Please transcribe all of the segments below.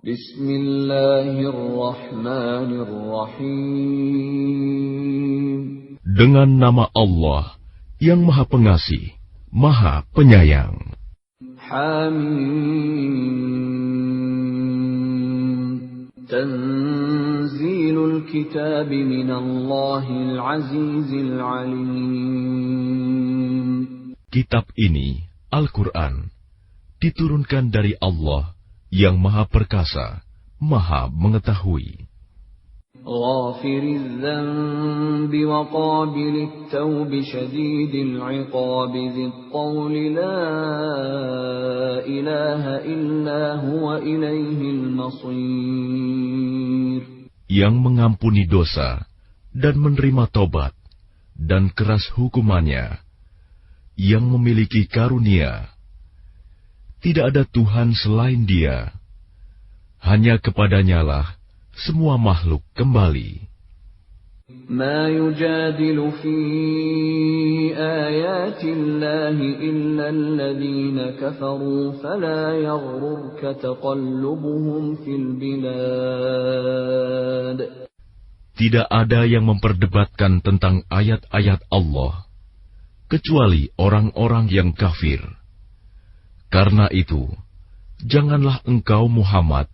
Bismillahirrahmanirrahim. Dengan nama Allah yang Maha Pengasih, Maha Penyayang. Hamim. Tanzilul kitab minallahil azizil alim. Kitab ini, Al-Quran, diturunkan dari Allah yang Maha Perkasa, Maha Mengetahui. Ghafiriz dzanbi wa qabilit taubi syadidil iqabi dzil qawli la ilaha illa huwa ilaihil masir. Yang mengampuni dosa dan menerima tobat dan keras hukumannya, yang memiliki karunia. Tidak ada Tuhan selain Dia. Hanya kepadanyalah semua makhluk kembali. Ma yujadilu fi ayatillahi illa alladhina kafaru fala yaghrurka taqallubuhum fil bilad. Tidak ada yang memperdebatkan tentang ayat-ayat Allah kecuali orang-orang yang kafir. Karena itu, janganlah engkau Muhammad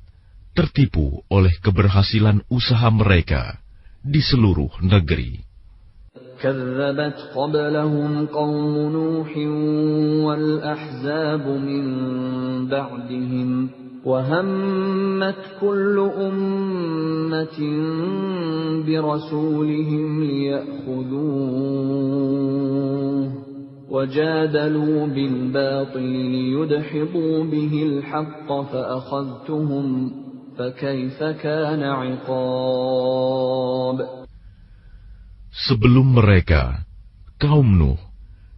tertipu oleh keberhasilan usaha mereka di seluruh negeri. كذبت قبلهم قوم نوح والأحزاب من بعدهم وهمت كل أمة برسولهم ليأخذوه وجادلوا بالباطل ليدحضوا به الحق فأخذتهم فكيف كان عقاب. Sebelum mereka, kaum Nuh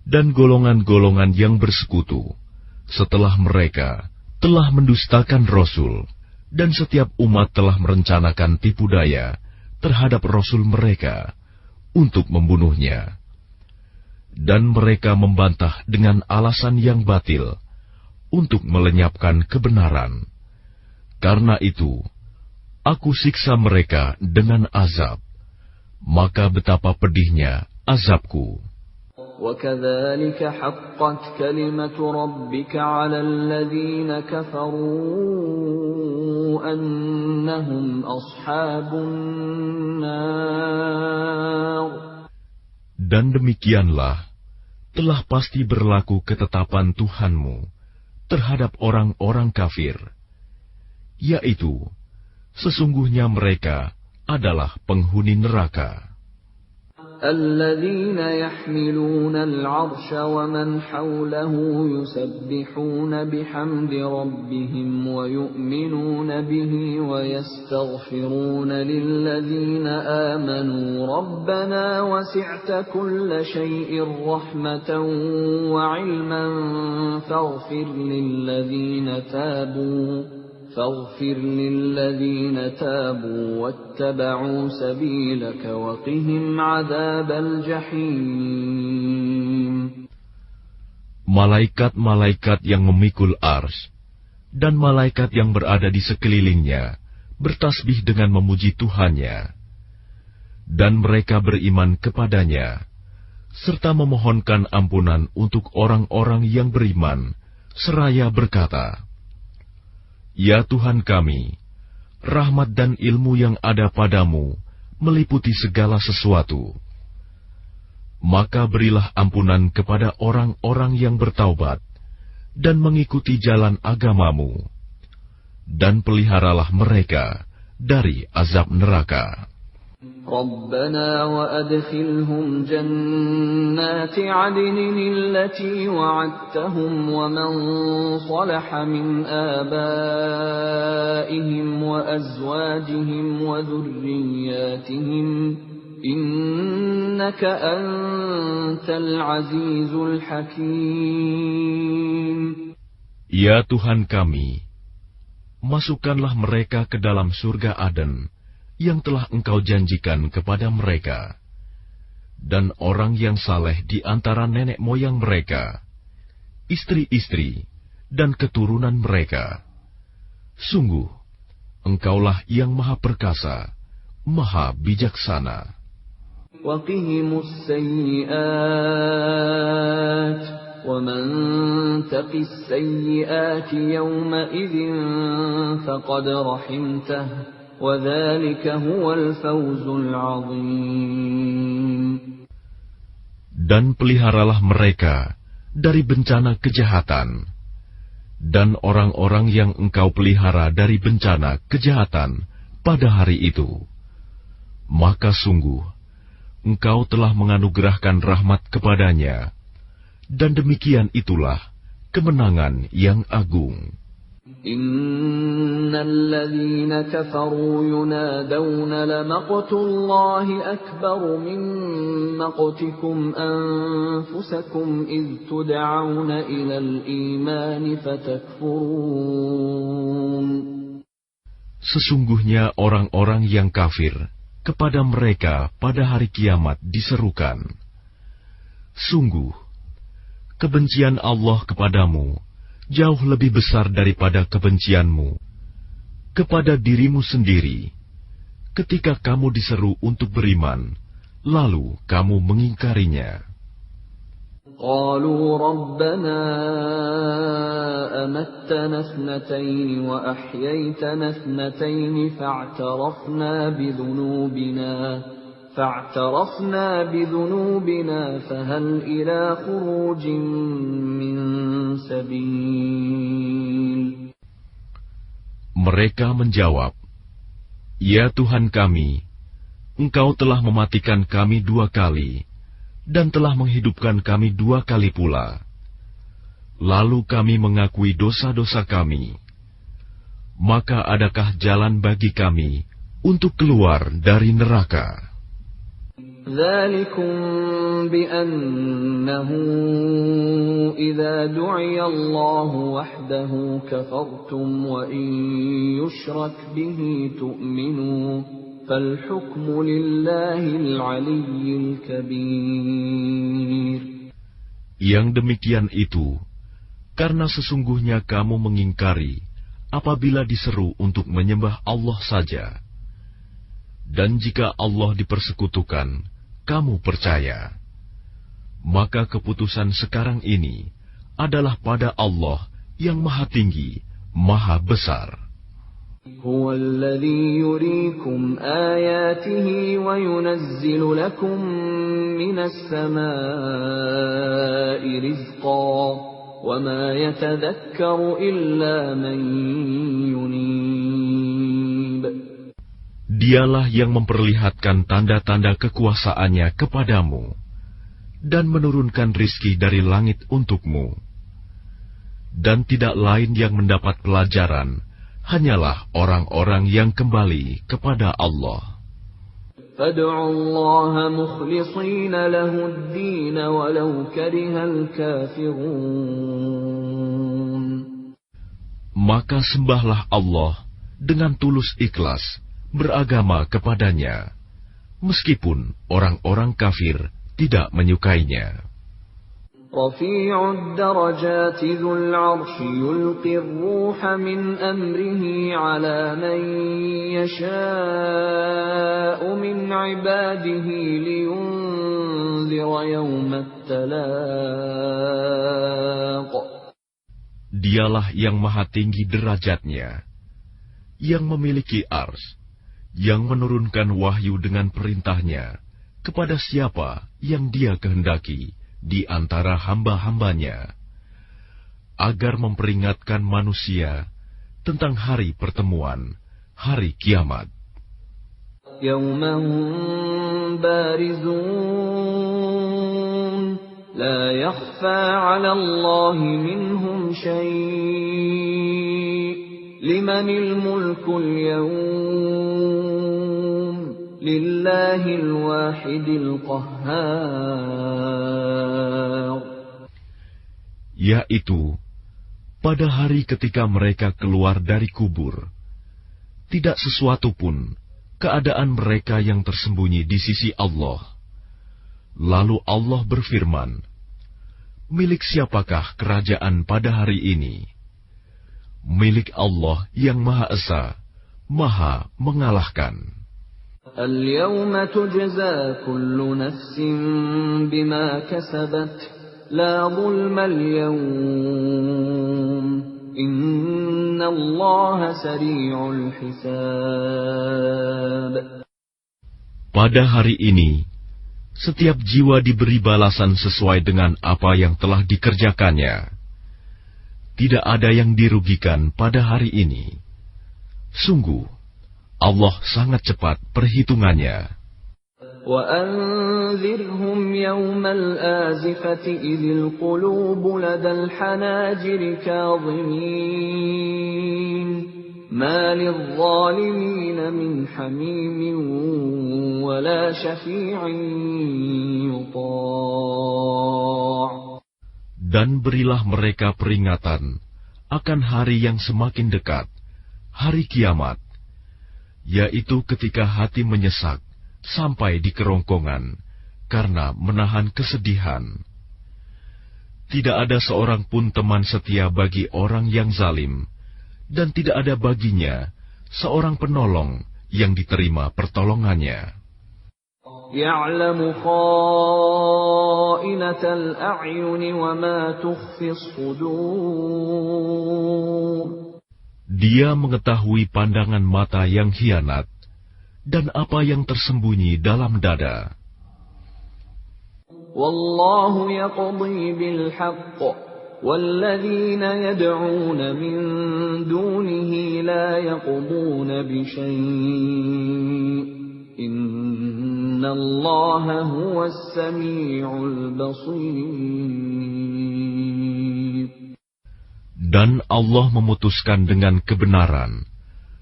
dan golongan-golongan yang bersekutu, setelah mereka telah mendustakan Rasul, dan setiap umat telah merencanakan tipu daya terhadap Rasul mereka untuk membunuhnya. Dan mereka membantah dengan alasan yang batil untuk melenyapkan kebenaran. Karena itu, aku siksa mereka dengan azab. Maka betapa pedihnya azabku. وَكَذَلِكَ حَقَّتْ كَلِمَةُ رَبِّكَ عَلَى الَّذِينَ كَفَرُوا أَنَّهُمْ أَصْحَابُ النَّارِ. Dan demikianlah telah pasti berlaku ketetapan Tuhanmu terhadap orang-orang kafir, yaitu sesungguhnya mereka adalah penghuni neraka. الذين يحملون العرش ومن حوله يسبحون بحمد ربهم ويؤمنون به ويستغفرون للذين آمنوا ربنا وسعت كل شيء رحمة وعلما فاغفر للذين تابوا واتبعوا سبيلك وقهم عذاب الجحيم. Malaikat-malaikat yang memikul ars dan malaikat yang berada di sekelilingnya bertasbih dengan memuji Tuhannya, dan mereka beriman kepadanya serta memohonkan ampunan untuk orang-orang yang beriman seraya berkata, Ya Tuhan kami, rahmat dan ilmu yang ada padamu meliputi segala sesuatu. Maka berilah ampunan kepada orang-orang yang bertaubat dan mengikuti jalan agamamu, dan peliharalah mereka dari azab neraka. ربنا وأدخلهم جنات عدن التي وعدتهم ومن صلح من آبائهم وأزواجهم وذرياتهم إنك أنت العزيز الحكيم. Ya Tuhan kami, masukkanlah mereka ke dalam surga Aden yang telah Engkau janjikan kepada mereka, dan orang yang saleh di antara nenek moyang mereka, istri-istri, dan keturunan mereka. Sungguh, Engkaulah yang Maha Perkasa, Maha Bijaksana. وَقِهِمُ السَّيِّئَاتِ وَمَنْ تَقِ السَّيِّئَاتِ يَوْمَئِذٍ فَقَدْ رَحِمْتَهُ وَذَلِكَ هُوَ الْفَوْزُ الْعَظِيمُ. Dan peliharalah mereka dari bencana kejahatan, dan orang-orang yang engkau pelihara dari bencana kejahatan pada hari itu, maka sungguh engkau telah menganugerahkan rahmat kepadanya, dan demikian itulah kemenangan yang agung. Innal ladzina kafaru yunadawna lamaqtullahi akbaru min maqtikum anfusakum idh tud'auna ilal imani fatakfurun. Sesungguhnya orang-orang yang kafir, kepada mereka pada hari kiamat diserukan, sungguh, kebencian Allah kepadamu jauh lebih besar daripada kebencianmu kepada dirimu sendiri, ketika kamu diseru untuk beriman, lalu kamu mengingkarinya. قالوا ربنا أمتنا اثنتين وأحييتنا اثنتين فاعترفنا بذنوبنا فهل إلى خروج من سبيل. Mereka menjawab, Ya Tuhan kami, Engkau telah mematikan kami 2 kali, dan telah menghidupkan kami 2 kali pula. Lalu kami mengakui dosa-dosa kami. Maka adakah jalan bagi kami untuk keluar dari neraka? ذَلِكُمْ بِأَنَّهُ إِذَا دُعِيَ اللَّهُ وَحْدَهُ كَفَرْتُمْ وَإِنْ يُشْرَكْ بِهِ تُؤْمِنُوا فَالْحُكْمُ لِلَّهِ الْعَلِيِّ الْكَبِيرِ. Yang demikian itu, karena sesungguhnya kamu mengingkari apabila diseru untuk menyembah Allah saja. Dan jika Allah dipersekutukan, kamu percaya. Maka keputusan sekarang ini adalah pada Allah yang Maha Tinggi, Maha Besar. هُوَ الَّذِي يُرِيكُمْ آيَاتِهِ وَيُنَزِّلُ لَكُم مِّنَ السَّمَاءِ رِزْقًا وَمَا يَتَذَكَّرُ إِلَّا مَن يُنِيبُ. Dialah yang memperlihatkan tanda-tanda kekuasaannya kepadamu dan menurunkan rizki dari langit untukmu. Dan tidak lain yang mendapat pelajaran hanyalah orang-orang yang kembali kepada Allah. فَادْعُوا اللَّهَ مُخْلِصِينَ لَهُ الدِّينَ وَلَوْ كَرِهَ الْكَافِرُونَ. Maka sembahlah Allah dengan tulus ikhlas beragama kepadanya, meskipun orang-orang kafir tidak menyukainya. رَفِيعُ الدَّرَجَاتِ ذُو الْعَرْشِ يُلْقِي الرُّوحَ مِنْ أَمْرِهِ عَلَى مَن يَشَاءُ مِنْ عِبَادِهِ لِيُنذِرَ يَوْمَ التَّلَاقِ. Dialah yang maha tinggi derajatnya, yang memiliki ars, yang menurunkan wahyu dengan perintahnya kepada siapa yang Dia kehendaki di antara hamba-hambanya, agar memperingatkan manusia tentang hari pertemuan, hari kiamat. يَوْمَ هُمْ بَارِزُونَ لَا يَخْفَى عَلَى اللَّهِ مِنْهُمْ شَيْءٌ لِمَنِ الْمُلْكُ الْيَوْمَ لِلَّهِ الْوَاحِدِ الْقَهَّارِ. Yaitu, pada hari ketika mereka keluar dari kubur, tidak sesuatu pun keadaan mereka yang tersembunyi di sisi Allah. Lalu Allah berfirman, milik siapakah kerajaan pada hari ini? Milik Allah yang Maha Esa, Maha mengalahkan. Al-yawma tujza kullu nafsin bima kasabat, la zulma al-yawm, innallaha sari'ul hisab. Pada hari ini, setiap jiwa diberi balasan sesuai dengan apa yang telah dikerjakannya. Tidak ada yang dirugikan pada hari ini. Sungguh, Allah sangat cepat perhitungannya. وَأَنذِرْهُمْ يَوْمَ الْآزِفَةِ إِذِ الْقُلُوبُ لَدَى الْحَنَاجِرِ كَاظِمِينَ مَا لِلظَّالِمِينَ مِنْ حَمِيمٍ وَلَا شَفِيعٍ يُطَاعُ. Dan berilah mereka peringatan akan hari yang semakin dekat, hari kiamat, yaitu ketika hati menyesak sampai di kerongkongan karena menahan kesedihan. Tidak ada seorang pun teman setia bagi orang yang zalim, dan tidak ada baginya seorang penolong yang diterima pertolongannya. يَعْلَمُ خَائِنَةَ الْأَعْيُنِ وَمَا تُخْفِي الصُّدُورُ. Dia mengetahui pandangan mata yang khianat dan apa yang tersembunyi dalam dada. وَاللَّهُ يَقْضِي بِالْحَقِّ وَالَّذِينَ يَدْعُونَ مِن دُونِهِ لَا يَقْضُونَ بِشَيْءٍ إِنَّ اللَّهَ هُوَ السَّمِيعُ الْبَصِيرُ. Dan Allah memutuskan dengan kebenaran,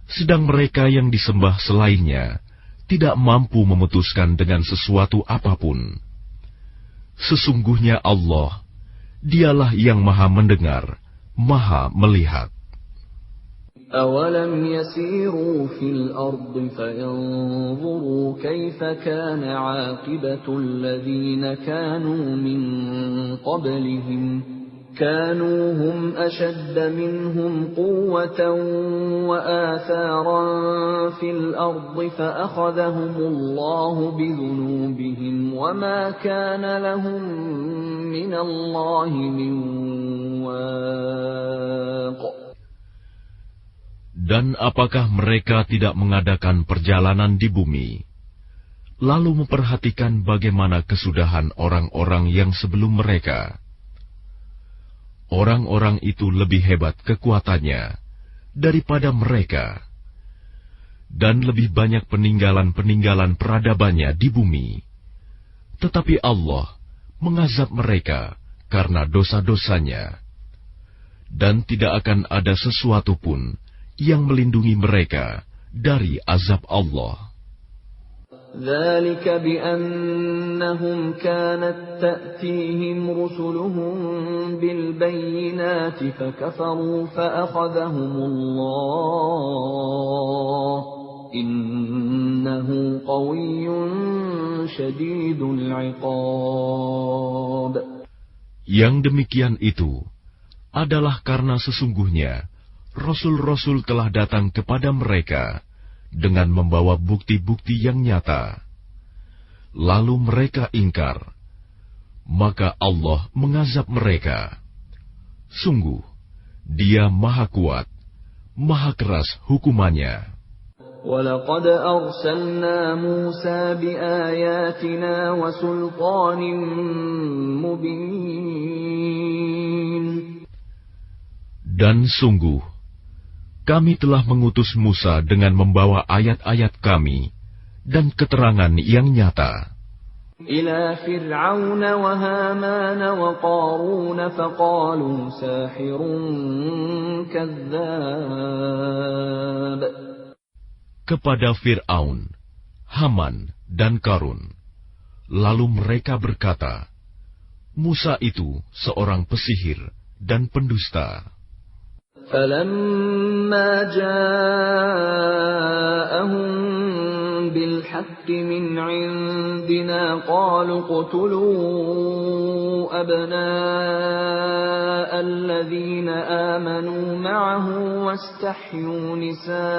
sedang mereka yang disembah selainnya tidak mampu memutuskan dengan sesuatu apapun. Sesungguhnya Allah, Dialah yang Maha mendengar, Maha melihat. أَوَلَمْ يَسِيرُوا فِي الْأَرْضِ فَيَنظُرُوا كَيْفَ كَانَ عَاقِبَةُ الَّذِينَ كَانُوا مِن قَبْلِهِمْ كَانُوا هُمْ أَشَدَّ مِنْهُمْ قُوَّةً وَآثَارًا فِي الْأَرْضِ فَأَخَذَهُمُ اللَّهُ بِذُنُوبِهِمْ وَمَا كَانَ لَهُم مِّنَ اللَّهِ مِن وَاقٍ. Dan apakah mereka tidak mengadakan perjalanan di bumi, lalu memperhatikan bagaimana kesudahan orang-orang yang sebelum mereka? Orang-orang itu lebih hebat kekuatannya daripada mereka, dan lebih banyak peninggalan-peninggalan peradabannya di bumi. Tetapi Allah mengazab mereka karena dosa-dosanya, dan tidak akan ada sesuatu pun yang melindungi mereka dari azab Allah. ذَلِكَ بِأَنَّهُمْ كَانَتْ تَأْتِيهِمْ رُسُلُهُم بِالْبَيِّنَاتِ فَكَفَرُوا فَأَخَذَهُمُ اللَّهُ إِنَّهُ قَوِيٌّ شَدِيدُ الْعِقَابِ. Yang demikian itu adalah karena sesungguhnya Rasul-Rasul telah datang kepada mereka dengan membawa bukti-bukti yang nyata. Lalu mereka ingkar, maka Allah mengazab mereka. Sungguh, Dia Maha Kuat, Maha keras hukumannya. وَلَقَدْ أَرْسَلْنَا مُوسَى بِآيَاتِنَا وَسُلْطَانٍ مُبِينٍ. Dan sungguh, kami telah mengutus Musa dengan membawa ayat-ayat kami dan keterangan yang nyata. إِلَى فِرْعَوْنَ وَهَامَانَ وَقَارُونَ فَقَالُوا سَاحِرٌ كَذَّابٌ. Kepada Fir'aun, Haman, dan Qarun. Lalu mereka berkata, Musa itu seorang pesihir dan pendusta. فَلَمَّا جَاءَهُم بالحق من عندنا قالوا اقتلوا أبناء الذين آمنوا معه واستحيوا نساءهم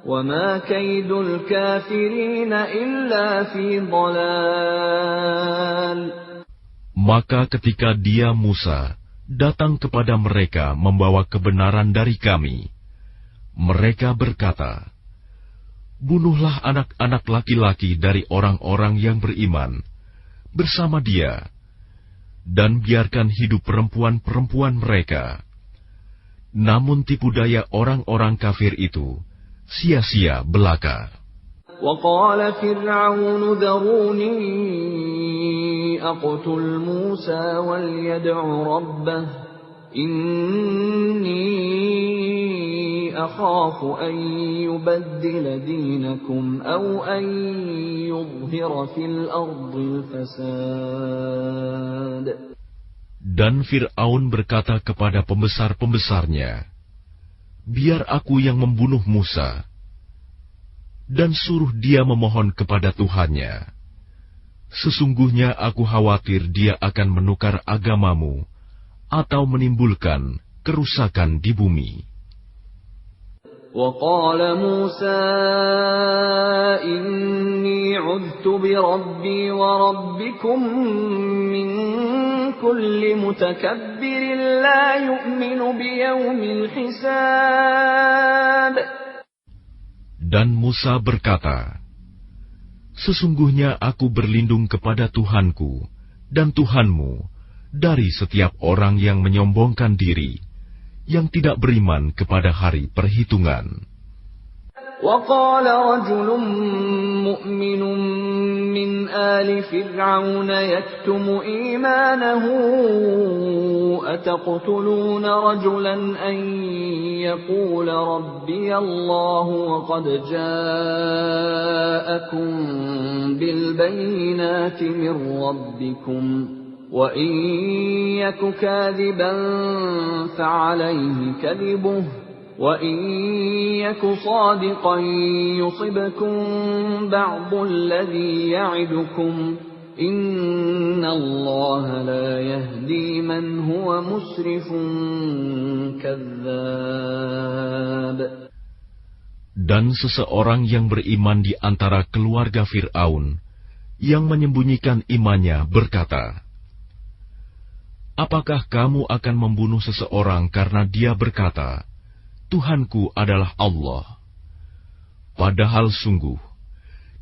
وما كيد الكافرين إلا في ضلال. Maka ketika dia Musa datang kepada mereka membawa kebenaran dari kami, mereka berkata, "Bunuhlah anak-anak laki-laki dari orang-orang yang beriman bersama dia, dan biarkan hidup perempuan-perempuan mereka." Namun tipu daya orang-orang kafir itu sia-sia belaka. وقال فرعون ذروني أقتل موسى وليدع ربه إني أخاف أن يبدل دينكم أو أن يظهر في الأرض الفساد. Dan Fir'aun berkata kepada pembesar-pembesarnya, "Biar aku yang membunuh Musa, dan suruh dia memohon kepada Tuhannya. Sesungguhnya aku khawatir dia akan menukar agamamu atau menimbulkan kerusakan di bumi." وقال موسى إني عذت بربي وربكم من كل متكبر لا يؤمن بيوم الحساب. Dan Musa berkata, "Sesungguhnya aku berlindung kepada Tuhanku dan Tuhanmu dari setiap orang yang menyombongkan diri, yang tidak beriman kepada hari perhitungan." وقال رجل مؤمن من آل فرعون يكتم إيمانه أتقتلون رجلا أن يقول ربي الله وقد جاءكم بالبينات من ربكم وإن يك كاذبا فعليه كذبه وَإِنْ يَكُ صَادِقًا يُصِبْكُمْ بَعْضُ الَّذِي يَعِدُكُمْ إِنَّ اللَّهَ لَا يَهْدِي مَنْ هُوَ مُسْرِفٌ كَذَّابٌ. Dan seseorang yang beriman di antara keluarga Fir'aun yang menyembunyikan imannya berkata, "Apakah kamu akan membunuh seseorang karena dia berkata, Tuhanku adalah Allah, padahal sungguh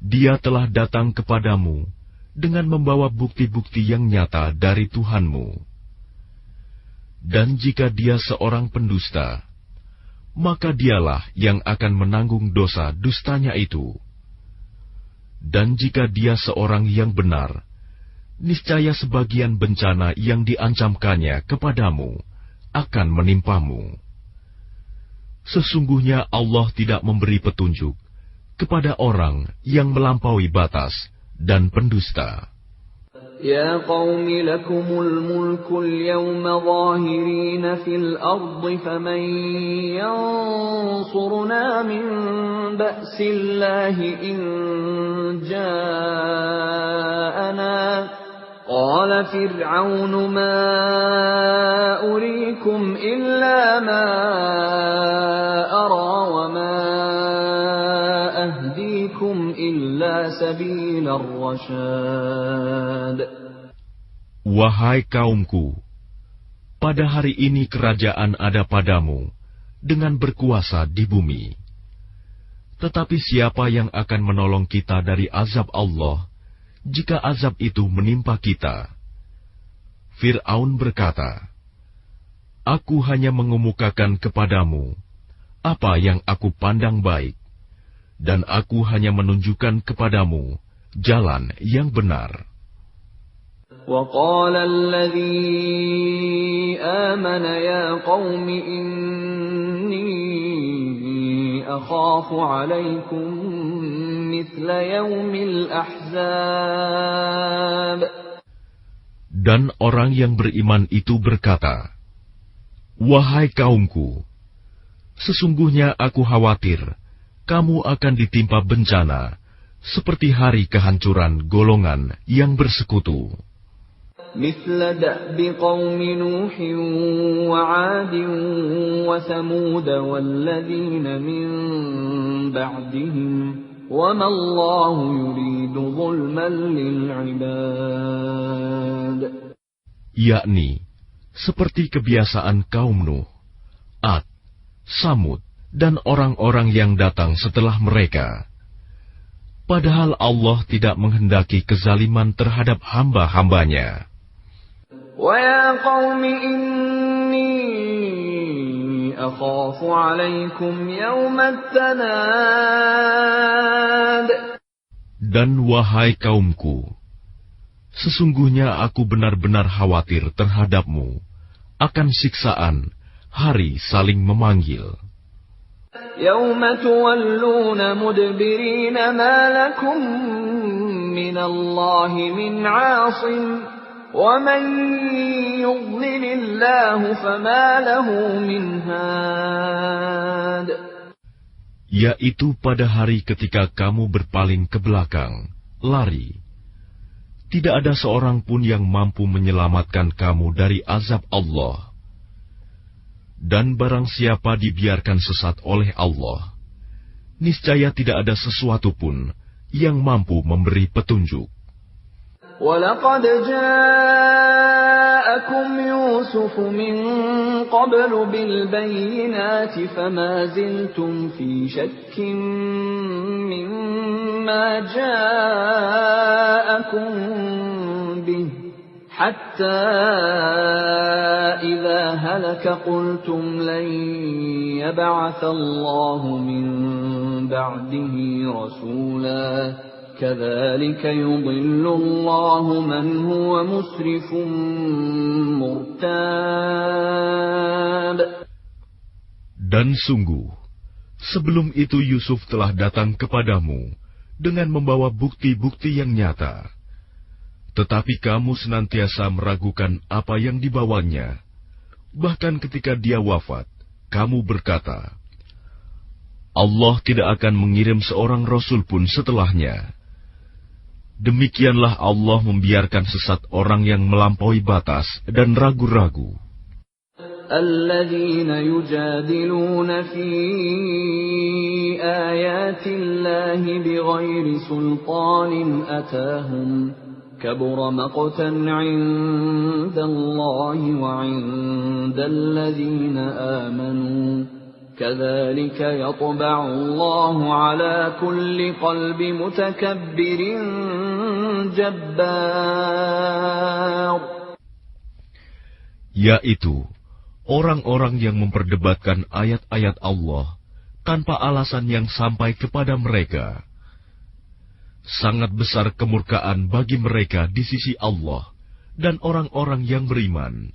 dia telah datang kepadamu dengan membawa bukti-bukti yang nyata dari Tuhanmu. Dan jika dia seorang pendusta, maka dialah yang akan menanggung dosa dustanya itu. Dan jika dia seorang yang benar, niscaya sebagian bencana yang diancamkannya kepadamu akan menimpamu. Sesungguhnya Allah tidak memberi petunjuk kepada orang yang melampaui batas dan pendusta." Ya qaumi lakumul mulkul yawma zahirina fil ardi faman yansuruna min ba'sillahi in ja'ana. قال فرعون ما أريكم إلا ما أرى وما أهديكم إلا سبيل الرشاد. Wahai kaumku, pada hari ini kerajaan ada padamu dengan berkuasa di bumi. Tetapi siapa yang akan menolong kita dari azab Allah jika azab itu menimpa kita? Fir'aun berkata, "Aku hanya mengemukakan kepadamu apa yang aku pandang baik, dan aku hanya menunjukkan kepadamu jalan yang benar." وقال الذي آمن يا قوم إني أخاف عليكم مثل يوم الأحزاب. Dan orang yang beriman itu berkata, "Wahai kaumku, sesungguhnya aku khawatir kamu akan ditimpa bencana, seperti hari kehancuran golongan yang bersekutu. مثل دأب قوم نوح وعاد وثمود والذين من بعدهم وما الله يريد ظلما للعباد. Yakni seperti kebiasaan kaum Nuh, Ad, Samud, dan orang-orang yang datang setelah mereka. Padahal Allah tidak menghendaki kezaliman terhadap hamba-hambanya. وَيَا قَوْمِ إِنِّي أَخَافُ عَلَيْكُمْ يَوْمَ التَّنَادِ. Dan wahai kaumku, sesungguhnya aku benar-benar khawatir terhadapmu akan siksaan hari saling memanggil. يَوْمَ تُوَلُّونَ مُدْبِرِينَ مَا لَكُمْ مِنَ اللَّهِ مِنْ عَاصِمٍ وَمَنْ يُضْلِلِ اللَّهُ فَمَا لَهُ مِنْ هَادٍ. Yaitu pada hari ketika kamu berpaling ke belakang, lari. Tidak ada seorang pun yang mampu menyelamatkan kamu dari azab Allah. Dan barang siapa dibiarkan sesat oleh Allah, niscaya tidak ada sesuatu pun yang mampu memberi petunjuk. وَلَقَدْ جَاءَكُمْ يُوسُفُ مِنْ قَبْلُ بِالْبَيِّنَاتِ فَمَا زِلْتُمْ فِي شَكٍّ مِّمَّا جَاءَكُمْ بِهِ حَتَّى إِذَا هَلَكَ قُلْتُمْ لَنْ يَبْعَثَ اللَّهُ مِنْ بَعْدِهِ رَسُولًا كَذَلِكَ يُضِلُّ اللَّهُ مَنْ هُوَ مُسْرِفٌ مُرْتَابٌ. Dan sungguh, sebelum itu Yusuf telah datang kepadamu dengan membawa bukti-bukti yang nyata. Tetapi kamu senantiasa meragukan apa yang dibawanya. Bahkan ketika dia wafat, kamu berkata, Allah tidak akan mengirim seorang rasul pun setelahnya. Demikianlah Allah membiarkan sesat orang yang melampaui batas dan ragu-ragu. الَّذِينَ يُجَادِلُونَ فِي آيَاتِ اللَّهِ بِغَيْرِ سُلْطَانٍ أَتَاهُمْ كَبُرَ مَقْتًا عِندَ اللَّهِ وَعِندَ الَّذِينَ آمَنُوا كَذَلِكَ يَطْبَعُ اللَّهُ عَلَى كُلِّ قَلْبِ مُتَكَبِّرٍ جَبَّارٍ. Yaitu orang-orang yang memperdebatkan ayat-ayat Allah tanpa alasan yang sampai kepada mereka. Sangat besar kemurkaan bagi mereka di sisi Allah dan orang-orang yang beriman.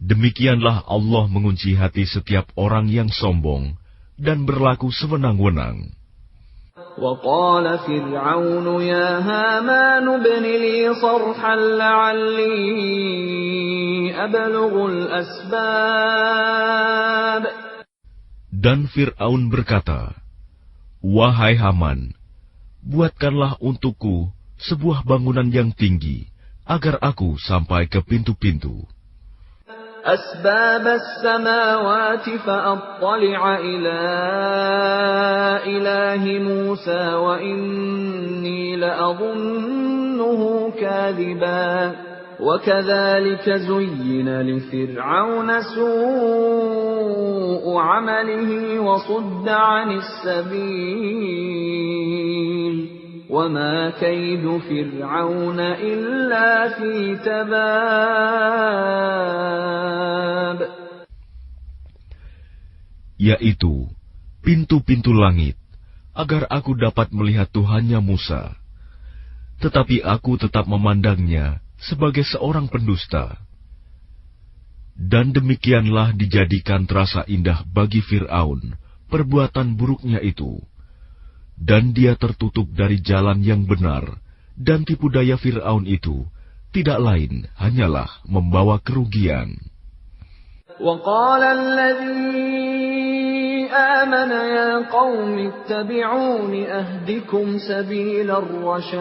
Demikianlah Allah mengunci hati setiap orang yang sombong dan berlaku sewenang-wenang. وَقَالَ فِرْعَوْنُ يَا هَامَانُ ابْنِ لِي صَرْحًا لَعَلِّي أَبْلُغُ الْأَسْبَابَ. Dan Fir'aun berkata, Wahai Haman, buatkanlah untukku sebuah bangunan yang tinggi, agar aku sampai ke pintu-pintu. أَسْبَابَ السَّمَاوَاتِ فَأَطَّلِعَ إِلَى إِلَٰهِ مُوسَىٰ وَإِنِّي لَأَظُنُّهُ كَاذِبًا وَكَذَلِكَ زُيِّنَ لِفِرْعَوْنَ سُوءُ عَمَلِهِ وَصُدَّ عَنِ السَّبِيلِ وَمَا كَيْدُ فِرْعَوْنَ إِلَّا فِي تَبَابٍ. Yaitu pintu-pintu langit, agar aku dapat melihat Tuhannya Musa. Tetapi aku tetap memandangnya sebagai seorang pendusta. Dan demikianlah dijadikan terasa indah bagi Fir'aun perbuatan buruknya itu. Dan dia tertutup dari jalan yang benar, dan tipu daya Fir'aun itu tidak lain hanyalah membawa kerugian. وَقَالَ الَّذِي آمن يا قوم اتبعون أهدكم سبيل الرشاد.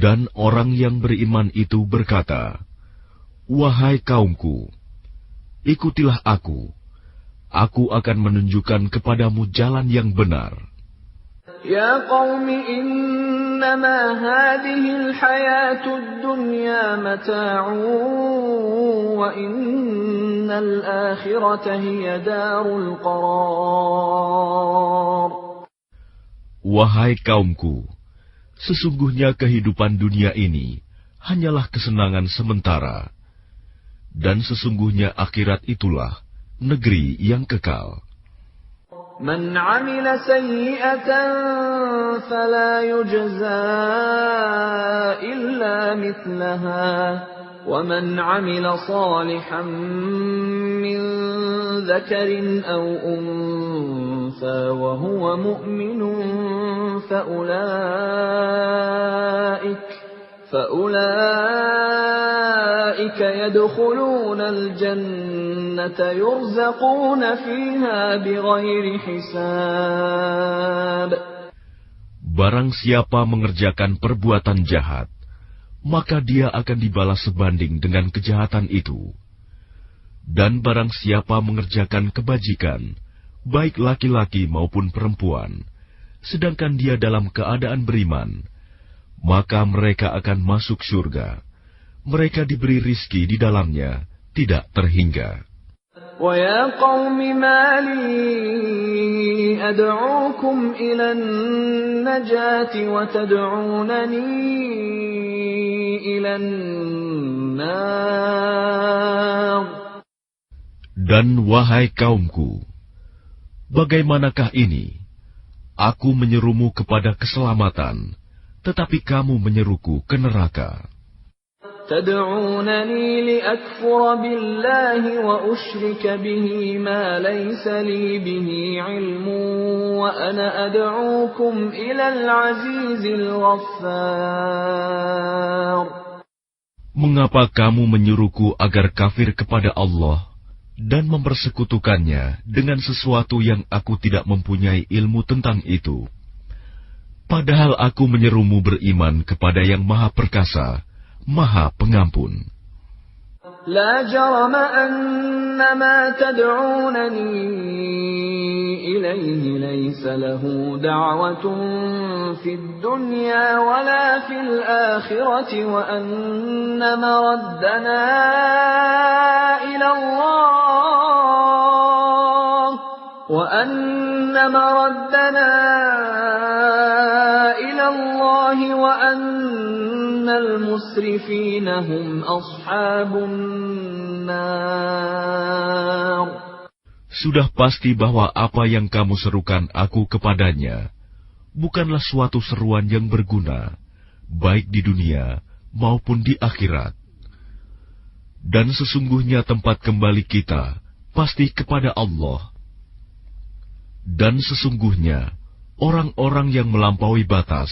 Dan orang yang beriman itu berkata, "Wahai kaumku, ikutilah aku. Aku akan menunjukkan kepadamu jalan yang benar." Ya qaumi innama hadhil hayatud dunya mata'un wa innal akhirata hiya darul qarar. Wahai kaumku, sesungguhnya kehidupan dunia ini hanyalah kesenangan sementara, dan sesungguhnya akhirat itulah negeri yang kekal. Man 'amila sayyi'atan fala yujza illa mithlaha wa man 'amila salihan min dhakarin aw untha wa huwa mu'minun فأولئك يدخلون الجنة يرزقون فيها بغير حساب. Barang siapa mengerjakan perbuatan jahat, maka dia akan dibalas sebanding dengan kejahatan itu. Dan barang siapa mengerjakan kebajikan, baik laki-laki maupun perempuan, sedangkan dia dalam keadaan beriman, maka mereka akan masuk surga. Mereka diberi rizki di dalamnya, tidak terhingga. وَيَا قَوْمِ مَا لِي أَدْعُوكُمْ إِلَى النَّجَاةِ وَتَدْعُونَنِي إِلَى النَّارِ. Dan wahai kaumku, bagaimanakah ini? Aku menyerumu kepada keselamatan, tetapi kamu menyeruku ke neraka. تدعونني لأكفر بالله وأشرك به ما ليس لي به علم وأنا أدعوكم إلى العزيز الغفار. Mengapa kamu menyuruhku agar kafir kepada Allah dan mempersekutukannya dengan sesuatu yang aku tidak mempunyai ilmu tentang itu? Padahal aku menyerumu beriman kepada yang Maha Perkasa, Maha Pengampun. La jarama annama tad'unani ilayhi laysa lahu da'watun fid dunya wala fil akhirati wa anna maraddana ila Allah wa anna maraddana ila Allah wa annal musrifina hum ashabun nar. Sudah pasti bahwa apa yang kamu serukan aku kepadanya bukanlah suatu seruan yang berguna, baik di dunia maupun di akhirat. Dan sesungguhnya tempat kembali kita pasti kepada Allah. Dan sesungguhnya orang-orang yang melampaui batas,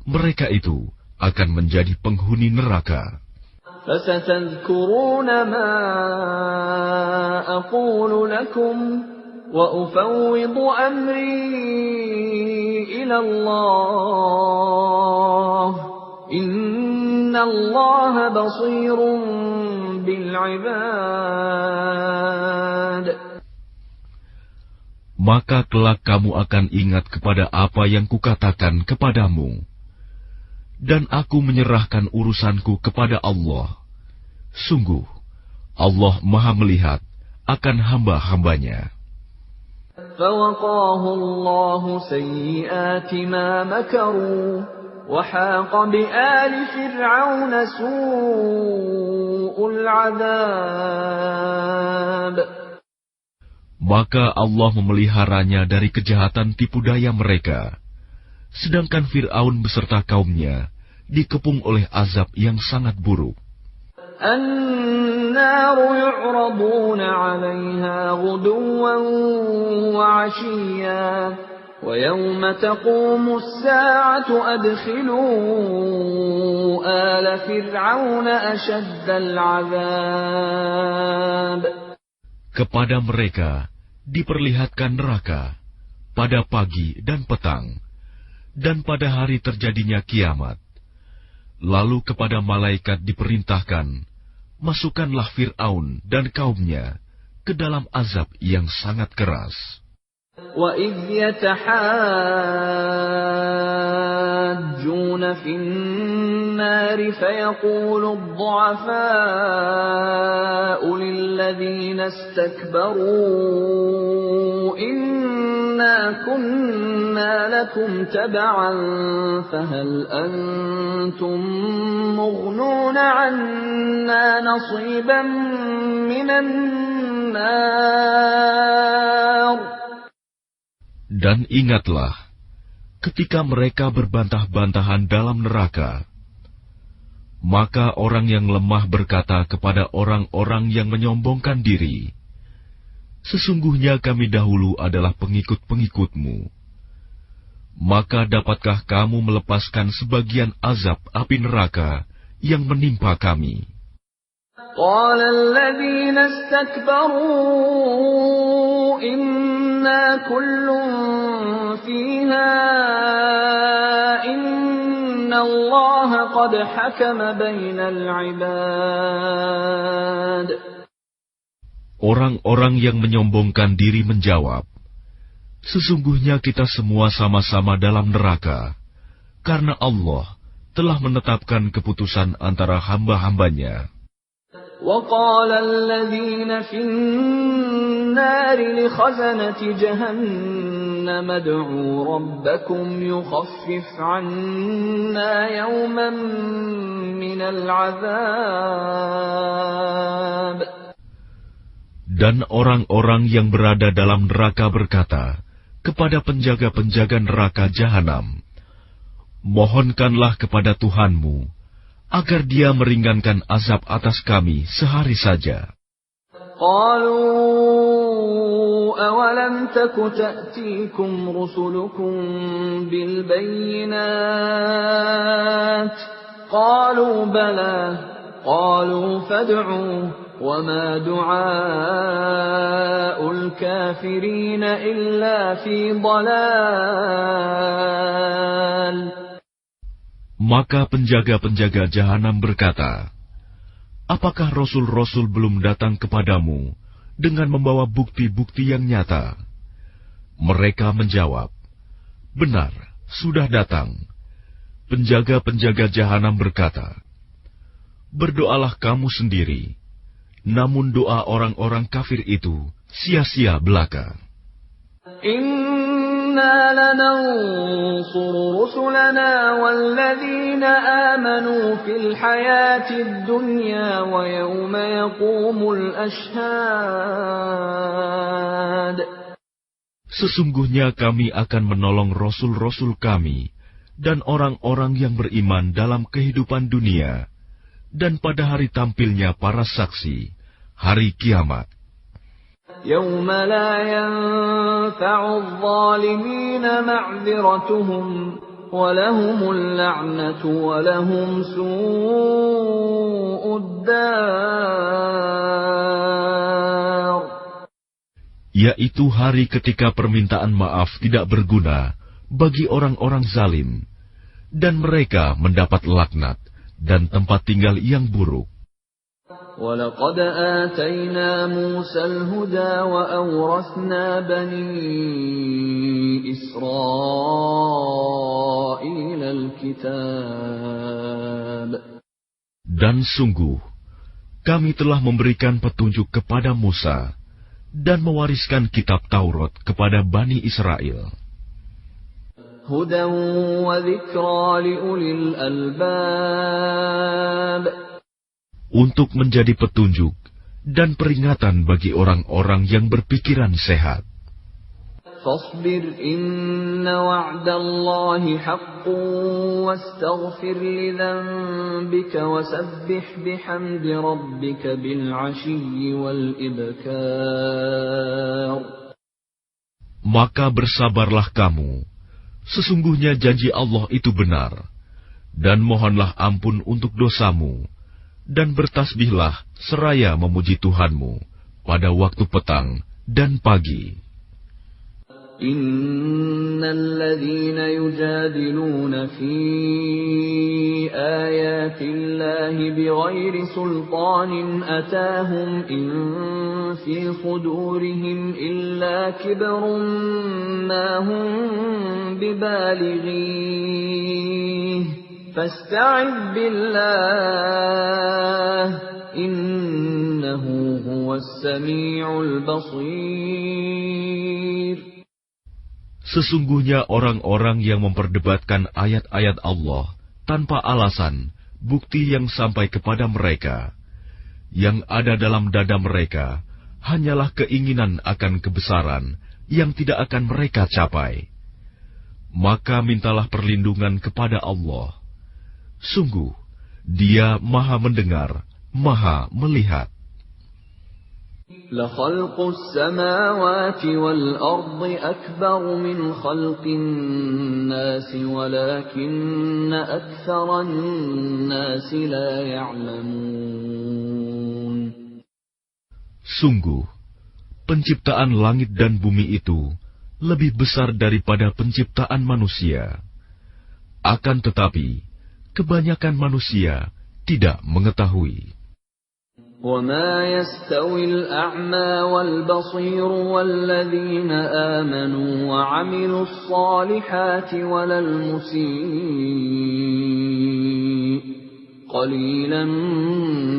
mereka itu akan menjadi penghuni neraka. فَسَتَذْكُرُونَ مَا أَقُولُ لَكُمْ وَأُفَوِّضُ أَمْرِي إِلَى اللَّهِ إِنَّ اللَّهَ بَصِيرٌ بِالْعِبَادِ. Maka kelak kamu akan ingat kepada apa yang kukatakan kepadamu. Dan aku menyerahkan urusanku kepada Allah. Sungguh, Allah Maha melihat akan hamba-hambanya. فَوَقَاهُ اللَّهُ سَيِّئَاتِ مَا مَكَرُوا وَحَاقَ بِآلِ فِرْعَوْنَ سُوءُ الْعَذَابِ. Maka Allah memeliharanya dari kejahatan tipu daya mereka. Sedangkan Fir'aun beserta kaumnya dikepung oleh azab yang sangat buruk. النَّارُ يُعْرَضُونَ عَلَيْها غُدُوًّا وَعَشِيًّا وَيَوْمَ تَقُومُ السَّاعَةُ أَدْخِلُوا آلَ فِرْعَوْنَ أَشَدَّ الْعَذَابِ. Kepada mereka diperlihatkan neraka pada pagi dan petang, dan pada hari terjadinya kiamat. Lalu kepada malaikat diperintahkan, masukkanlah Fir'aun dan kaumnya ke dalam azab yang sangat keras. وَإِذْ يَتَحَاجُّونَ فِي النَّارِ فَيَقُولُ الضُّعَفَاءُ لِلَّذِينَ اسْتَكْبَرُوا إِنَّا كُنَّا لَكُمْ تَبَعًا فَهَلْ أَنْتُمْ مُغْنُونَ عَنَّا نَصِيبًا مِنَ النَّارِ. Dan ingatlah, ketika mereka berbantah-bantahan dalam neraka, maka orang yang lemah berkata kepada orang-orang yang menyombongkan diri, sesungguhnya kami dahulu adalah pengikut-pengikutmu. Maka dapatkah kamu melepaskan sebagian azab api neraka yang menimpa kami? قال الذين استكبروا إنا كل فيها إن الله قد حكم بين العباد. Orang-orang yang menyombongkan diri menjawab, sesungguhnya kita semua sama-sama dalam neraka, karena Allah telah menetapkan keputusan antara hamba-hambanya. وقال الذين في النار لخزنة جهنم ادعوا ربكم يخفف عنا يوما من العذاب. Dan orang-orang yang berada dalam neraka berkata kepada penjaga-penjaga neraka Jahanam, mohonkanlah kepada Tuhanmu agar dia meringankan azab atas kami sehari saja. قالوا أولم تك تأتيكم رسلكم بالبينات قالوا بلى قالوا فادعوا وما دعاء الكافرين إلا في ضلال. Maka penjaga-penjaga Jahanam berkata, apakah Rasul-Rasul belum datang kepadamu dengan membawa bukti-bukti yang nyata? Mereka menjawab, benar, sudah datang. Penjaga-penjaga Jahanam berkata, berdoalah kamu sendiri, namun doa orang-orang kafir itu sia-sia belaka. إِنَّا لَنَنصُرُ رُسُلَنَا وَالَّذِينَ آمَنُوا فِي الْحَيَاةِ الدُّنْيَا وَيَوْمَ يَقُومُ الْأَشْهَادُ. Sesungguhnya kami akan menolong Rasul-Rasul kami dan orang-orang yang beriman dalam kehidupan dunia, dan pada hari tampilnya para saksi, hari kiamat. يَوْمَ لَا يَنفَعُ الظَّالِمِينَ مَعْذِرَتُهُمْ وَلَهُمُ اللَّعْنَةُ وَلَهُمْ سُوءُ الدَّارِ. Yaitu hari ketika permintaan maaf tidak berguna bagi orang-orang zalim, dan mereka mendapat laknat dan tempat tinggal yang buruk. وَلَقَدْ آتَيْنَا مُوسَى الْهُدَى وَأَوْرَثْنَا بَنِي إِسْرَائِيلَ الْكِتَابَ. Dan sungguh, kami telah memberikan petunjuk kepada Musa dan mewariskan kitab Taurat kepada Bani Israel. هُدًى وَذِكْرَى لِأُولِي الْأَلْبَابِ. Untuk menjadi petunjuk dan peringatan bagi orang-orang yang berpikiran sehat. فاصبر إن وعد الله حق واستغفر لذنبك وسبح بحمد ربك بالعشي والإبكار. Maka bersabarlah kamu, sesungguhnya janji Allah itu benar, dan mohonlah ampun untuk dosamu, dan bertasbihlah seraya memuji Tuhanmu pada waktu petang dan pagi. Innal ladzina yujadiluna fi ayatillahi bighairi sultanin atahum in fi sudurihim illa kibrun ma hum bibalighi fasta'idh billah innahu huwas sami'ul basir. Sesungguhnya orang-orang yang memperdebatkan ayat-ayat Allah tanpa alasan, bukti yang sampai kepada mereka, yang ada dalam dada mereka hanyalah keinginan akan kebesaran yang tidak akan mereka capai. Maka mintalah perlindungan kepada Allah. Sungguh, Dia Maha Mendengar, Maha Melihat. لَخَلْقُ السَّمَاوَاتِ وَالْأَرْضِ أَكْبَرُ مِنْ خَلْقِ النَّاسِ وَلَكِنَّ أَكْثَرَ النَّاسِ لَا يَعْلَمُونَ. Sungguh, penciptaan langit dan bumi itu lebih besar daripada penciptaan manusia. Akan tetapi, kebanyakan manusia tidak mengetahui. وَمَا يَسْتَوِي الْأَعْمَى وَالْبَصِيرُ وَالَّذِينَ آمَنُوا وَعَمِلُوا الصَّالِحَاتِ وَلَا الْمُسِيءُ قَلِيلًا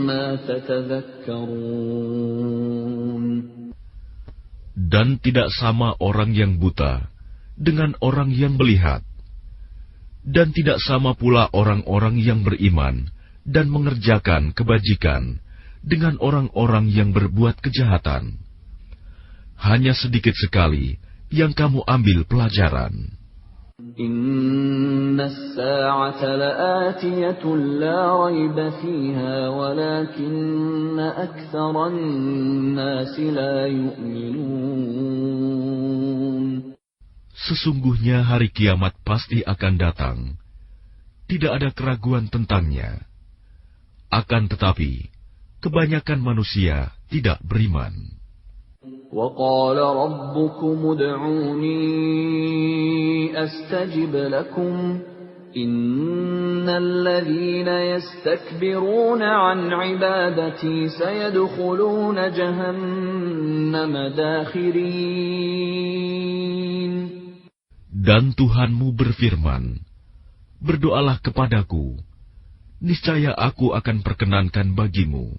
مَا تَتَذَكَّرُونَ. Dan tidak sama orang yang buta dengan orang yang melihat, dan tidak sama pula orang-orang yang beriman dan mengerjakan kebajikan dengan orang-orang yang berbuat kejahatan. Hanya sedikit sekali yang kamu ambil pelajaran. Inna as-sa'ata la'atiyatun la rayba fiha walakinna aktsaran nasi la yu'minun. Sesungguhnya hari kiamat pasti akan datang. Tidak ada keraguan tentangnya. Akan tetapi, kebanyakan manusia tidak beriman. وَقَالَ رَبُّكُمُ ادْعُونِي أَسْتَجِبْ لَكُمْ إِنَّ الَّذِينَ يَسْتَكْبِرُونَ عَنْ عِبَادَتِي سَيَدْخُلُونَ جَهَنَّمَ دَاخِرِينَ. Dan Tuhanmu berfirman, berdoalah kepadaku, niscaya aku akan perkenankan bagimu.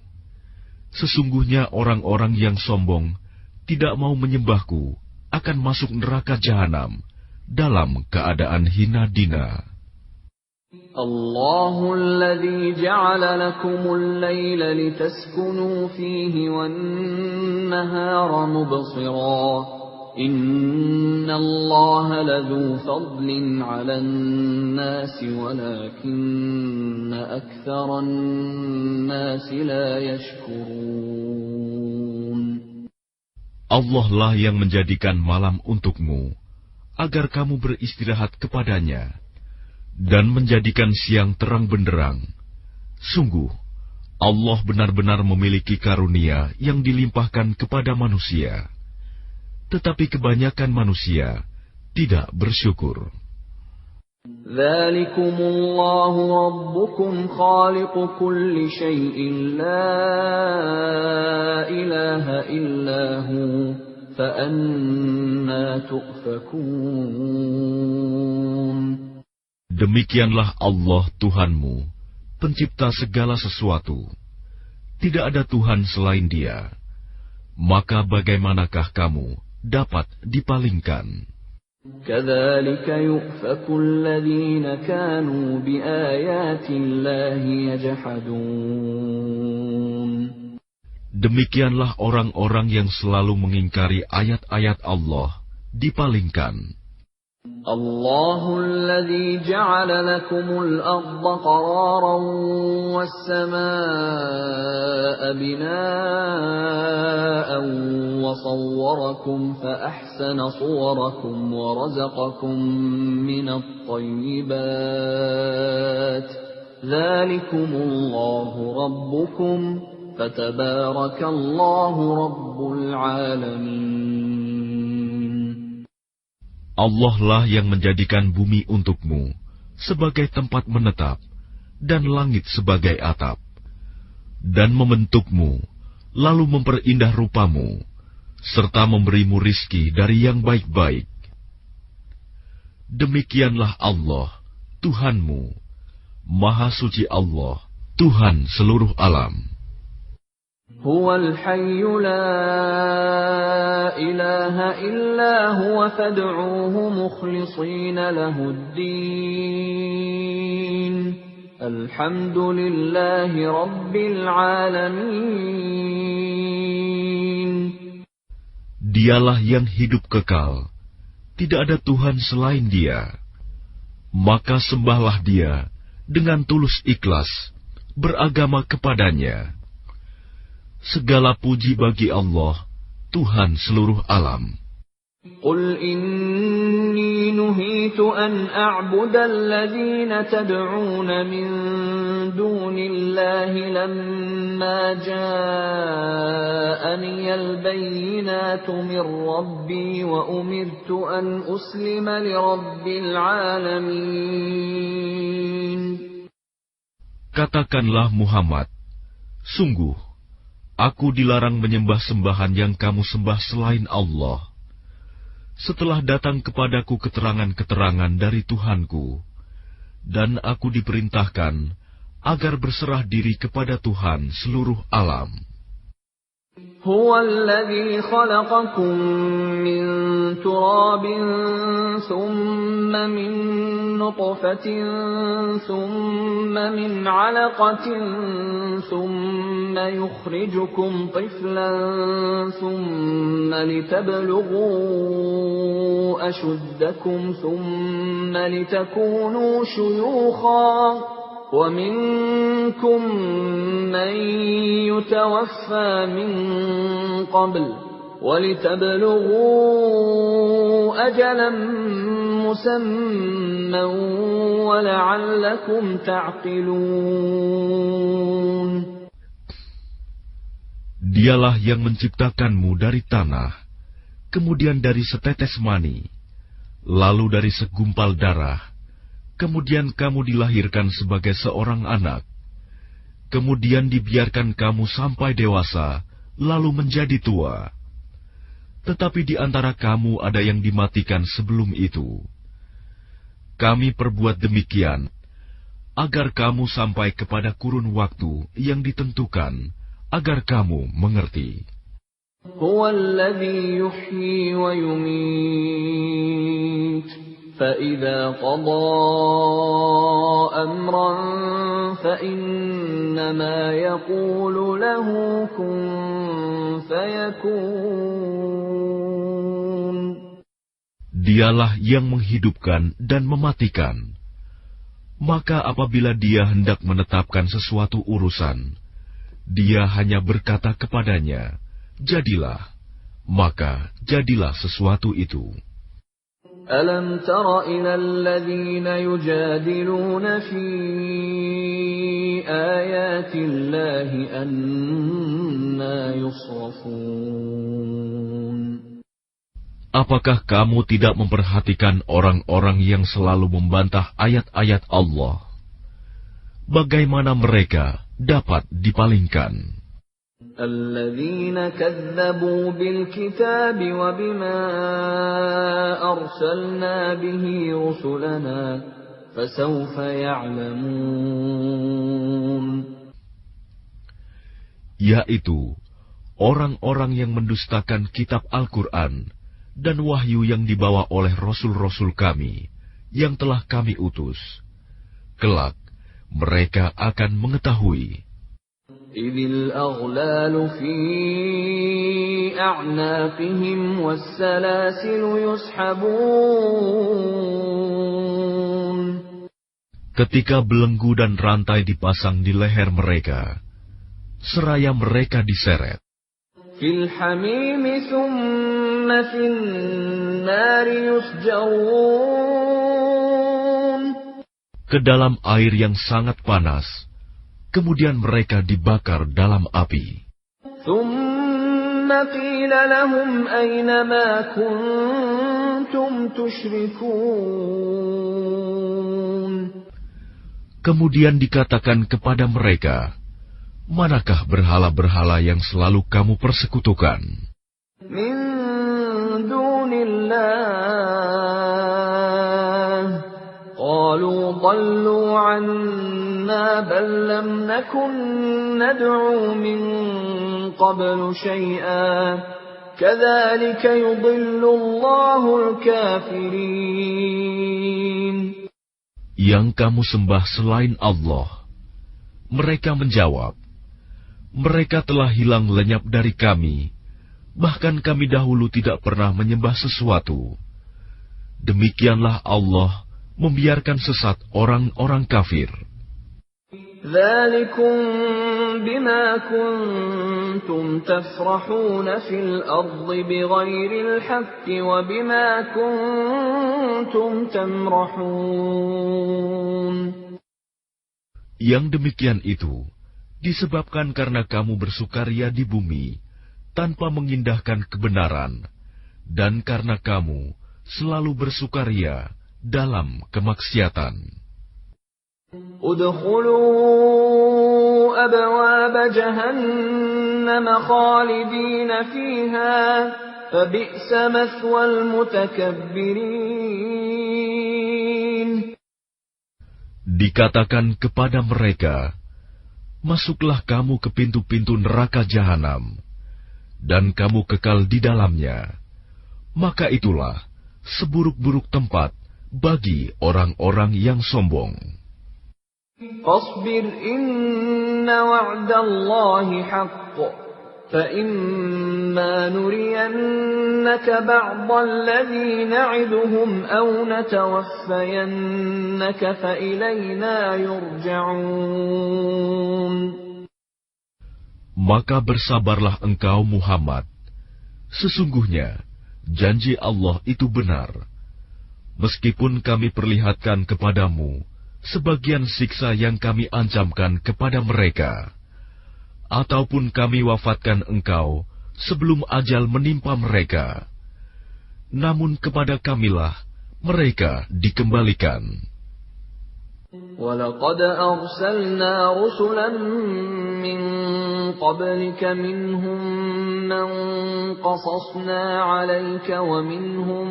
Sesungguhnya orang-orang yang sombong tidak mau menyembahku akan masuk neraka jahanam dalam keadaan hina dina. Allahul ladzi ja'ala lakumul laila litaskunu fihi wan nahara mubsira. Innallaha ladzu fadlin 'alan nasi walakinna aktsaran nasi la yashkurun. Allah lah yang menjadikan malam untukmu agar kamu beristirahat kepadanya, dan menjadikan siang terang benderang. Sungguh, Allah benar-benar memiliki karunia yang dilimpahkan kepada manusia. Tetapi kebanyakan manusia tidak bersyukur. Dzalikumullahu rabbukum khaliqu kulli syai'in la ilaha illahu fa anna tu'fakun. Demikianlah Allah Tuhanmu, pencipta segala sesuatu. Tidak ada Tuhan selain Dia. Maka bagaimanakah kamu dapat dipalingkan? Kadzalika yu'faku alladhina kanu biayatillahi yajhadun. Demikianlah orang-orang yang selalu mengingkari ayat-ayat Allah dipalingkan. Allahul ladzi ja'ala lakumul arda qararan was samaa'a binaa'an wa sawwarakum fa ahsana suwarakum wa razaqakum minat thayyibat. Dzalikumullahu rabbukum فتبارك الله رب العالمين. Allah lah yang menjadikan bumi untukmu sebagai tempat menetap dan langit sebagai atap, dan membentukmu, lalu memperindah rupamu, serta memberimu rizki dari yang baik-baik. Demikianlah Allah, Tuhanmu, Maha Suci Allah, Tuhan seluruh alam. Huwal hayyu la ilaha illa huwa fad'uuhu mukhlishina lahuddin. Alhamdulillahi rabbil alamin. Dialah yang hidup kekal, tidak ada Tuhan selain Dia. Maka sembahlah Dia dengan tulus ikhlas, beragama kepadanya. Segala puji bagi Allah, Tuhan seluruh alam. Qul inni nuhitu an a'buda alladhina tad'una min dunillahi lamma ja'ani al-bayyinatu min rabbi wa umirtu an uslima li rabbil alamin. Katakanlah Muhammad, sungguh, aku dilarang menyembah sembahan yang kamu sembah selain Allah. Setelah datang kepadaku keterangan-keterangan dari Tuhanku, dan aku diperintahkan agar berserah diri kepada Tuhan seluruh alam. Huwa alladhi khalaqakum min turabin thumma min nutfatin thumma min 'alaqatin thumma yukhrijukum tiflan thumma litablughu ashuddakum thumma litakunu shuyukhan. وَمِنكُم مَّن يُتَوَفَّى مِن قَبْلُ وَلِتَبْلُغُوا أَجَلًا مُّسَمًّى وَلَعَلَّكُمْ تَعْقِلُونَ. Dialah yang menciptakanmu dari tanah, kemudian dari setetes mani, lalu dari segumpal darah, kemudian kamu dilahirkan sebagai seorang anak, kemudian dibiarkan kamu sampai dewasa, lalu menjadi tua. Tetapi di antara kamu ada yang dimatikan sebelum itu. Kami perbuat demikian, agar kamu sampai kepada kurun waktu yang ditentukan, agar kamu mengerti. Huwa alladhi yuhyi wa yumeet. فَإِذَا قَضَى أَمْرًا فَإِنَّمَا يَقُولُ لَهُ كُن فَيَكُونُ. Dialah yang menghidupkan dan mematikan. Maka apabila Dia hendak menetapkan sesuatu urusan, Dia hanya berkata kepadanya, jadilah, maka jadilah sesuatu itu. أَلَمْ تَرَ إِلَى الَّذِينَ يُجَادِلُونَ فِي آيَاتِ اللَّهِ أَنَّىٰ يُصْرَفُونَ. Apakah kamu tidak memperhatikan orang-orang yang selalu membantah ayat-ayat Allah? Bagaimana mereka dapat dipalingkan? الذين كذبوا بالكتاب وبما أرسلنا به رسلنا فسوف يعلمون. Yaitu orang-orang yang mendustakan kitab Al-Quran dan wahyu yang dibawa oleh rasul-rasul kami yang telah kami utus. Kelak mereka akan mengetahui. إِذِ الْأَغْلَالُ فِي أَعْنَاقِهِمْ وَالسَّلَاسِلُ يُسْحَبُونَ. Ketika belenggu dan rantai dipasang di leher mereka, seraya mereka diseret. فِي الْحَمِيمِ ثُمَّ فِي النَّارِ يُسْجَرُونَ. Ke dalam air yang sangat panas, kemudian mereka dibakar dalam api. ثم قيل لهم أين ما كنتم تشركون. Kemudian dikatakan kepada mereka, manakah berhala-berhala yang selalu kamu persekutukan? Min dunillah. Qalu dhallu anna bal lam nakun nad'u min qablu syai'an. Kadzalika yudhillu Allahul kafirin. Yang kamu sembah selain Allah. Mereka menjawab, mereka telah hilang lenyap dari kami, bahkan kami dahulu tidak pernah menyembah sesuatu. Demikianlah Allah membiarkan sesat orang-orang kafir. Dzalikum bima kuntum tafrahuna fil ardi bighairil haqqi wa bima kuntum tamrahun. Yang demikian itu disebabkan karena kamu bersukaria di bumi tanpa mengindahkan kebenaran, dan karena kamu selalu bersukaria dalam kemaksiatan. Udkhulu abwaab jahannam khalidina fiha fabi'sa mathwal mutakabbirin. Dikatakan kepada mereka, masuklah kamu ke pintu-pintu neraka jahanam, dan kamu kekal di dalamnya. Maka itulah seburuk-buruk tempat bagi orang-orang yang sombong. Fasbir inna wa'dallahi haqq, fa imma nuriyannaka ba'dal ladzi na'iduhum aw natawaffayannaka fa ilayna yurja'un. Maka bersabarlah engkau Muhammad. Sesungguhnya janji Allah itu benar. Meskipun kami perlihatkan kepadamu sebagian siksa yang kami ancamkan kepada mereka, ataupun kami wafatkan engkau sebelum ajal menimpa mereka, namun kepada kamilah mereka dikembalikan. وَلَقَدْ أَرْسَلْنَا رُسُلًا مِّن قَبْلِكَ مِنْهُم مَّن قَصَصْنَا عَلَيْكَ وَمِنْهُم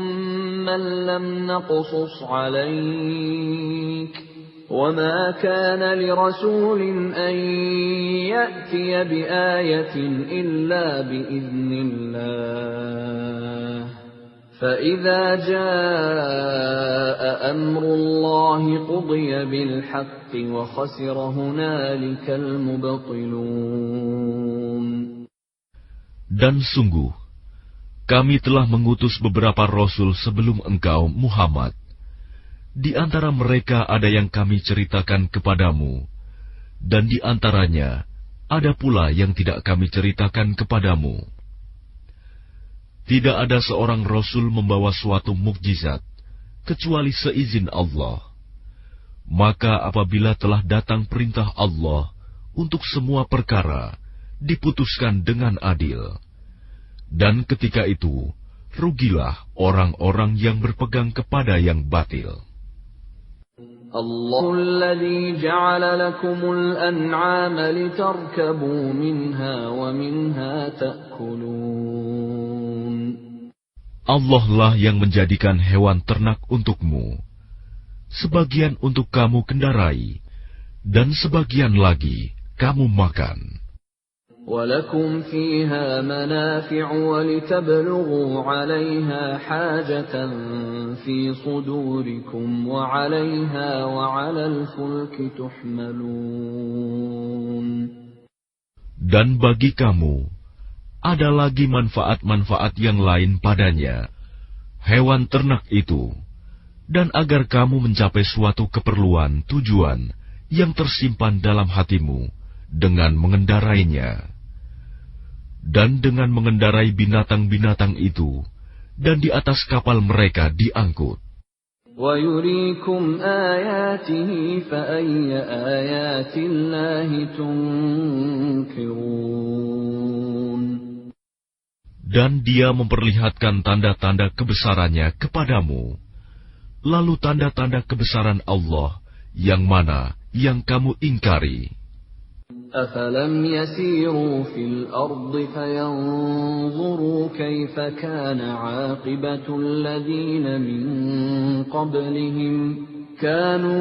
مَّن لَّمْ نَقْصُصْ عَلَيْكَ وَمَا كَانَ لِرَسُولٍ أَن يَأْتِيَ بِآيَةٍ إِلَّا بِإِذْنِ اللَّهِ فَإِذَا جَاءَ أَمْرُ اللَّهِ قُضِيَ بِالْحَقِّ وَخَسِرَ هُنَالِكَ الْمُبْطِلُونَ. Dan sungguh, kami telah mengutus beberapa rasul sebelum engkau, Muhammad. Di antara mereka ada yang kami ceritakan kepadamu, dan di antaranya ada pula yang tidak kami ceritakan kepadamu. Tidak ada seorang rasul membawa suatu mukjizat, kecuali seizin Allah. Maka apabila telah datang perintah Allah untuk semua perkara, diputuskan dengan adil. Dan ketika itu, rugilah orang-orang yang berpegang kepada yang batil. Allahul ladzi ja'ala lakumul an'ama litarkabu minha wa minha ta'kulun. Allah lah yang menjadikan hewan ternak untukmu, sebagian untuk kamu kendarai, dan sebagian lagi kamu makan. وَلَكُمْ فِيهَا مَنَافِعُ وَلِتَبْلُغُوا عَلَيْهَا حَاجَةً فِي صُدُورِكُمْ وَعَلَيْهَا وَعَلَى الْفُلْكِ تُحْمَلُونَ. Dan bagi kamu ada lagi manfaat-manfaat yang lain padanya, hewan ternak itu, dan agar kamu mencapai suatu keperluan tujuan yang tersimpan dalam hatimu dengan mengendarainya. Dan dengan mengendarai binatang-binatang itu, dan di atas kapal mereka diangkut. وَيُرِيكُمْ آيَاتِهِ فَأَيَّ آيَاتِ اللَّهِ تُنْكِرُونَ. Dan Dia memperlihatkan tanda-tanda kebesarannya kepadamu. Lalu tanda-tanda kebesaran Allah yang mana yang kamu ingkari? أَفَلَمْ يَسِيرُوا فِي الْأَرْضِ فَيَنْظُرُوا كَيْفَ كَانَ عَاقِبَةُ الَّذِينَ مِنْ قَبْلِهِمْ كَانُوا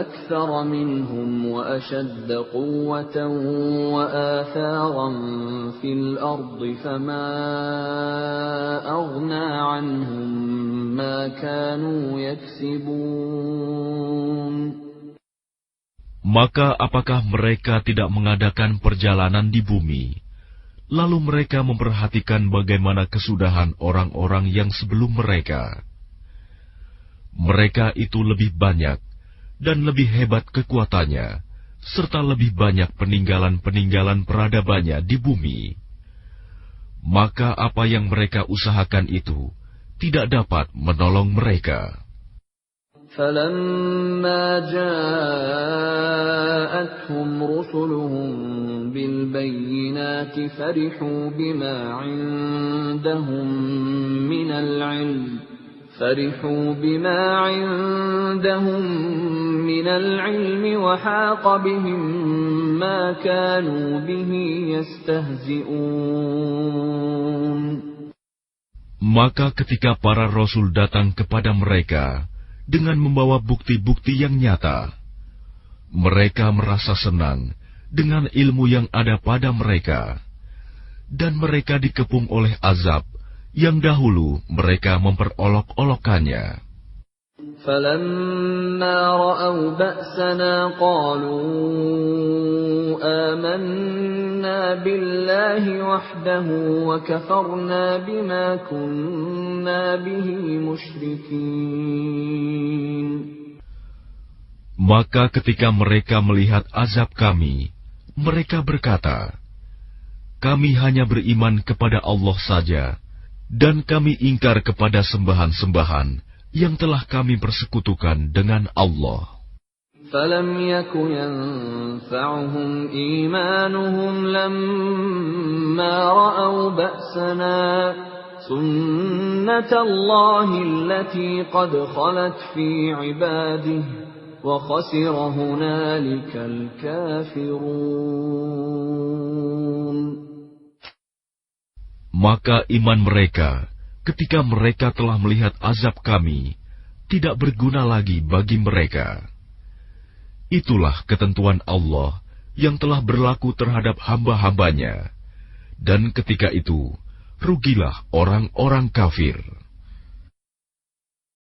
أَكْثَرَ مِنْهُمْ وَأَشَدَّ قُوَّةً وَآثَارًا فِي الْأَرْضِ فَمَا أَغْنَى عَنْهُمْ مَا كَانُوا يَكْسِبُونَ. Maka apakah mereka tidak mengadakan perjalanan di bumi, lalu mereka memperhatikan bagaimana kesudahan orang-orang yang sebelum mereka? Mereka itu lebih banyak dan lebih hebat kekuatannya, serta lebih banyak peninggalan-peninggalan peradabannya di bumi. Maka apa yang mereka usahakan itu tidak dapat menolong mereka. فَلَمَّا جَاءَتْهُمْ رُسُلُهُم بِالْبَيِّنَاتِ فَرِحُوا بِمَا عِندَهُم مِّنَ الْعِلْمِ وَحَاقَ بِهِم مَّا كَانُوا بِهِ يَسْتَهْزِئُونَ. Maka ketika para rasul datang kepada mereka dengan membawa bukti-bukti yang nyata, mereka merasa senang dengan ilmu yang ada pada mereka, dan mereka dikepung oleh azab yang dahulu mereka memperolok-olokkannya. فَلَمَّا رَأَوْا بَأْسَنَا قَالُوا آمَنَّا بِاللَّهِ وَحْدَهُ وَكَفَرْنَا بِمَا كُنَّا بِهِ مُشْرِكِينَ. Maka ketika mereka melihat azab kami, mereka berkata, "Kami hanya beriman kepada Allah saja, dan kami ingkar kepada sembahan-sembahan yang telah kami persekutukan dengan Allah." فَلَمْ يَكُ يَنفَعُهُمْ إِيمَانُهُمْ لَمَّا رَأَوْا بَأْسَنَا سُنَّةَ اللَّهِ الَّتِي قَدْ خَلَتْ فِي عِبَادِهِ وَخَسِرَ هُنَالِكَ الْكَافِرُونَ. Maka iman mereka ketika mereka telah melihat azab kami tidak berguna lagi bagi mereka. Itulah ketentuan Allah yang telah berlaku terhadap hamba-hambanya, dan ketika itu rugilah orang-orang kafir.